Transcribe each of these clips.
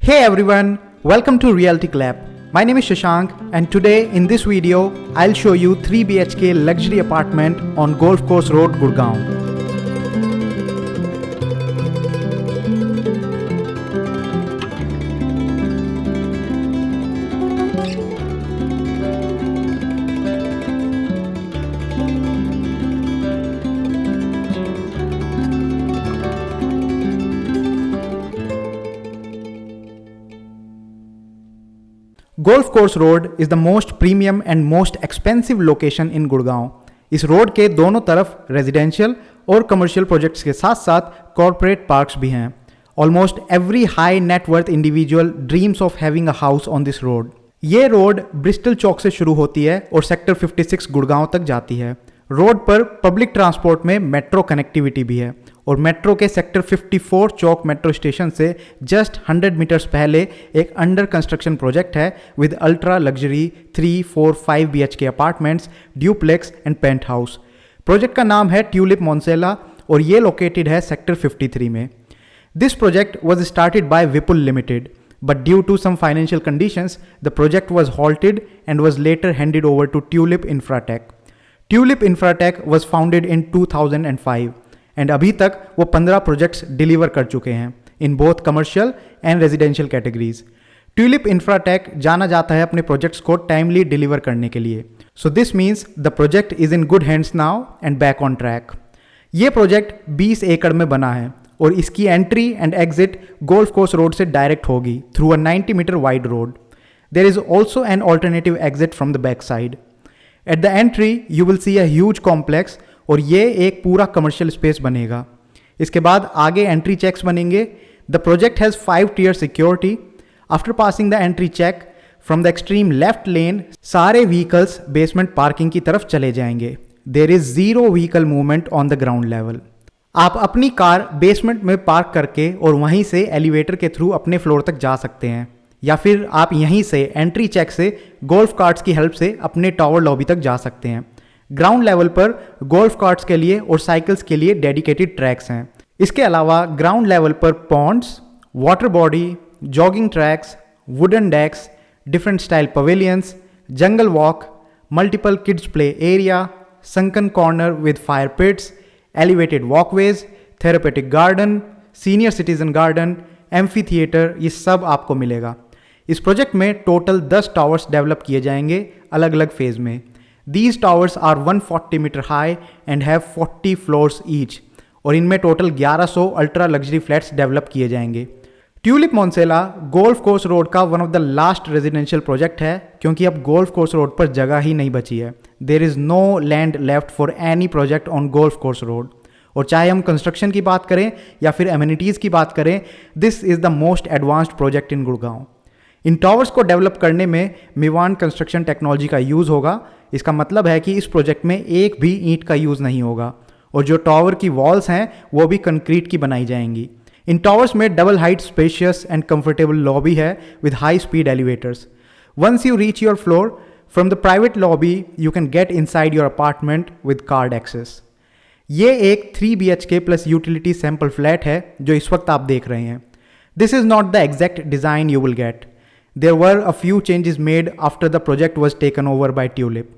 Hey everyone, welcome to Realty Club. My name is Shashank and today in this video I'll show you 3 BHK luxury apartment on Golf Course Road, Gurgaon. Golf course road is the most premium and most expensive location in Gurgaon. इस road के दोनों तरफ residential और commercial projects के साथ साथ corporate parks भी हैं। Almost every high net worth individual dreams of having a house on this road. ये रोड ब्रिस्टल चौक से शुरू होती है और सेक्टर 56 गुड़गांव तक जाती है। रोड पर पब्लिक ट्रांसपोर्ट में मेट्रो कनेक्टिविटी भी है और मेट्रो के सेक्टर 54 चौक मेट्रो स्टेशन से जस्ट 100 मीटर्स पहले एक अंडर कंस्ट्रक्शन प्रोजेक्ट है with ultra luxury 3, 4, 5 BHK apartments, duplex and penthouse. Project का नाम है ट्यूलिप मोन्सेला और ये लोकेटेड है सेक्टर 53 में। This project was started by Vipul limited but due to some financial conditions the project was halted and was later handed over to Tulip Infratech. Tulip Infratech was founded in 2005 and अभी तक वो 15 projects deliver कर चुके हैं in both commercial and residential categories. Tulip Infratech जाना जाता है अपने प्रोजेक्ट्स को टाइमली डिलीवर करने के लिए। So this means the project is in good hands now and back on track. ये प्रोजेक्ट 20 एकड़ में बना है और इसकी entry and exit golf course road से डायरेक्ट होगी through a 90 metre wide road. There is also an alternative exit from the back side. At the entry you will see a huge complex और ये एक पूरा commercial space बनेगा। इसके बाद आगे एंट्री चेक्स बनेंगे। The project has 5 tier security. After passing the entry check from the extreme left lane सारे व्हीकल्स बेसमेंट पार्किंग की तरफ चले जाएंगे। There is 0 vehicle movement on the ground level. आप अपनी कार बेसमेंट में पार्क करके और वहीं से एलिवेटर के थ्रू अपने फ्लोर तक जा सकते हैं या फिर आप यहीं से एंट्री चेक से गोल्फ कार्ट्स की हेल्प से अपने टावर लॉबी तक जा सकते हैं। ग्राउंड लेवल पर गोल्फ कार्ट्स के लिए और साइकिल्स के लिए डेडिकेटेड ट्रैक्स हैं। इसके अलावा ग्राउंड लेवल पर ponds, water body, jogging tracks, wooden decks, different style pavilions, jungle walk, multiple kids play area, sunken corner with fire pits, elevated walkways, therapeutic garden, senior citizen garden, amphitheatre, ये सब आपको मिलेगा। इस project में total 10 towers develop किए जाएंगे अलग अलग फेज में। These towers are 140 metre high and have 40 floors each और इनमें total 1100 ultra luxury flats develop किए जाएंगे। Tulip Monsella golf course road का one of the last residential project है क्योंकि अब गोल्फ कोर्स रोड पर जगह ही नहीं बची है। There is no land left for any project on golf course road. और चाहे हम कंस्ट्रक्शन की बात करें या फिर एमिनिटीज़ की बात करें, this is the most advanced project in Gurgaon. In towers को डेवलप करने में मिवान कंस्ट्रक्शन टेक्नोलॉजी का यूज़ होगा। इसका मतलब है कि इस प्रोजेक्ट में एक भी ईंट का यूज़ नहीं होगा और जो टावर की वॉल्स हैं वो भी कंक्रीट की बनाई जाएंगी। इन टावर्स में double height spacious and comfortable lobby है with high speed elevators. Once you reach your floor from the private lobby you can get inside your apartment with card access. ये एक 3 BHK plus utility sample flat है जो इस वक्त आप देख रहे हैं। This is not the exact design you will get. There were a few changes made after the project was taken over by Tulip.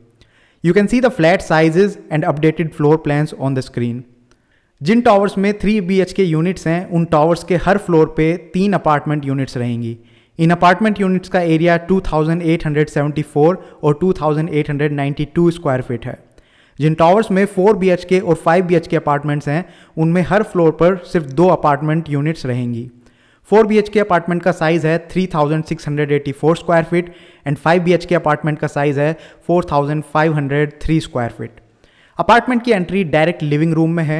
You can see the flat sizes and updated floor plans on the screen. जिन towers में 3 BHK units हैं उन towers के हर floor पे 3 apartment units रहेंगी। In apartment units का area 2874 और 2892 square feet है। जिन टावर्स में 4 BHK और 5 BHK अपार्टमेंट्स हैं उनमें हर फ्लोर पर सिर्फ 2 अपार्टमेंट यूनिट्स रहेंगी। 4 BHK अपार्टमेंट का साइज़ है 3684 square feet and 5 BHK apartment का साइज़ है 4503 स्क्वायर फीट। अपार्टमेंट की एंट्री डायरेक्ट लिविंग रूम में है।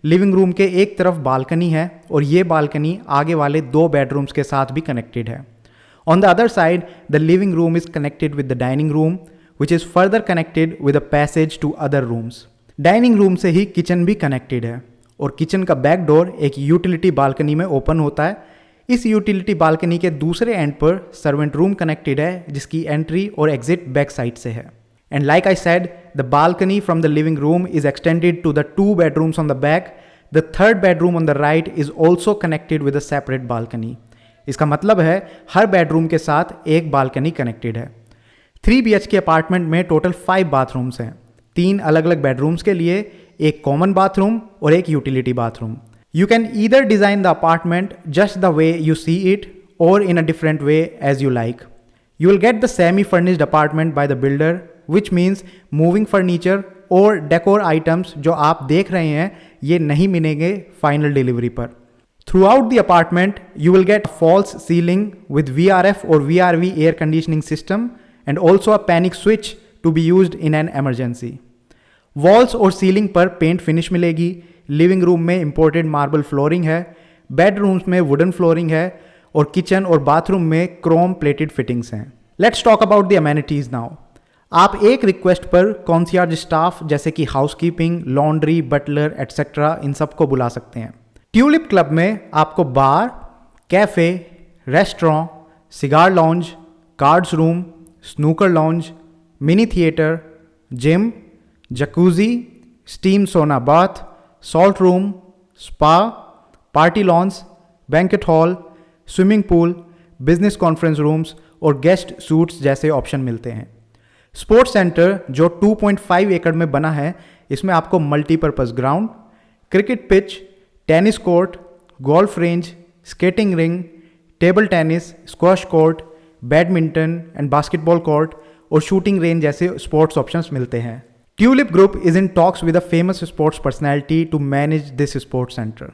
लिविंग रूम के एक तरफ बालकनी है और ये बालकनी आगे वाले 2 बेडरूम्स के साथ भी कनेक्टेड है। On the other side the living room is connected with the dining room which is further connected with a passage to other rooms. Dining room से ही किचन भी कनेक्टेड है और किचन का बैक डोर एक utility balcony में open होता है। इस यूटिलिटी बालकनी के दूसरे एंड पर सर्वेंट रूम कनेक्टेड है जिसकी एंट्री और एग्जिट बैक साइड से है। And like I said, the balcony from the living room is extended to the 2 bedrooms on the back. The third bedroom on the right is also connected with a separate balcony. इसका मतलब है हर bedroom के साथ एक balcony connected है। 3 BHK apartment में total 5 bathrooms हैं, 3 अलग अलग बेडरूम्स के लिए, एक कॉमन बाथरूम और एक utility bathroom. You can either design the apartment just the way you see it or in a different way as you like. You will get the semi-furnished apartment by the builder, which means moving furniture और decor items जो आप देख रहे हैं ये नहीं मिलेंगे final delivery पर। Throughout the apartment, you will get a false ceiling with VRF or VRV air conditioning system and also a panic switch to be used in an emergency. Walls और ceiling पर paint finish मिलेगी, living room में imported marble flooring है, bedrooms में wooden flooring है और kitchen और bathroom में क्रोम प्लेटेड फिटिंग्स हैं। Let's talk about the amenities now. आप एक रिक्वेस्ट पर कॉन्सियर्ज स्टाफ जैसे कि हाउसकीपिंग, लॉन्ड्री, बटलर एटसेट्रा इन सब को बुला सकते हैं। ट्यूलिप क्लब में आपको bar, cafe, restaurant, cigar lounge, cards room, snooker lounge, mini theatre, gym, jacuzzi, steam sauna bath, salt room, spa, party lawns, banquet hall, swimming pool, business conference rooms और guest suites जैसे option मिलते हैं। Sports centre जो 2.5 एकड़ में बना है, इसमें आपको multipurpose ground, cricket pitch, tennis court, golf range, skating ring, table tennis, squash court, badminton and basketball court और शूटिंग रेंज जैसे स्पोर्ट्स ऑप्शंस मिलते हैं। Tulip group is in talks with a famous sports personality to manage this sports centre.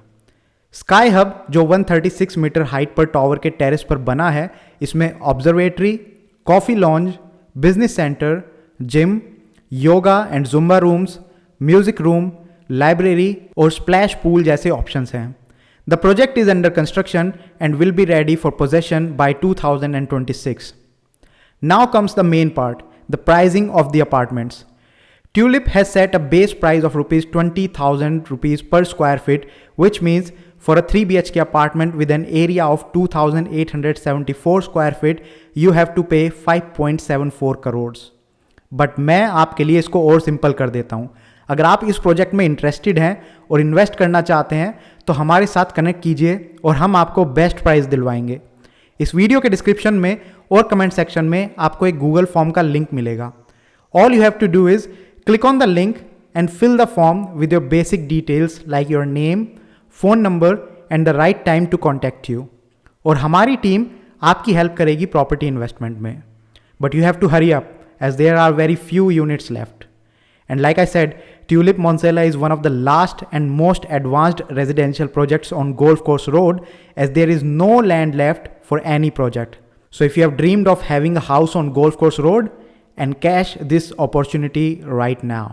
Sky hub जो 136 metre height पर tower के terrace पर बना है, इसमें observatory, coffee lounge, business centre, gym, yoga and Zumba rooms, music room, library और splash pool जैसे options हैं। The project is under construction and will be ready for possession by 2026। Now comes the main part, the pricing of the apartments. Tulip has set a base price of rupees 20,000 rupees per square feet, which means for a 3 BHK apartment with an area of 2,874 square feet, you have to pay 5.74 crores. But मैं आपके लिए इसको और simple कर देता हूँ। अगर आप इस प्रोजेक्ट में इंटरेस्टेड हैं और इन्वेस्ट करना चाहते हैं तो हमारे साथ कनेक्ट कीजिए और हम आपको बेस्ट प्राइस दिलवाएंगे। इस वीडियो के डिस्क्रिप्शन में और कमेंट सेक्शन में आपको एक गूगल फॉर्म का लिंक मिलेगा। All you have to do is click on the link and fill the form with your basic details like your name, phone number and the right time to contact you. और हमारी team आपकी help करेगी property investment में। But you have to hurry up as there are very few units left. And like I said, Tulip Monsella is one of the last and most advanced residential projects on Golf Course Road as there is no land left for any project. So if you have dreamed of having a house on Golf Course Road, and cash this opportunity right now.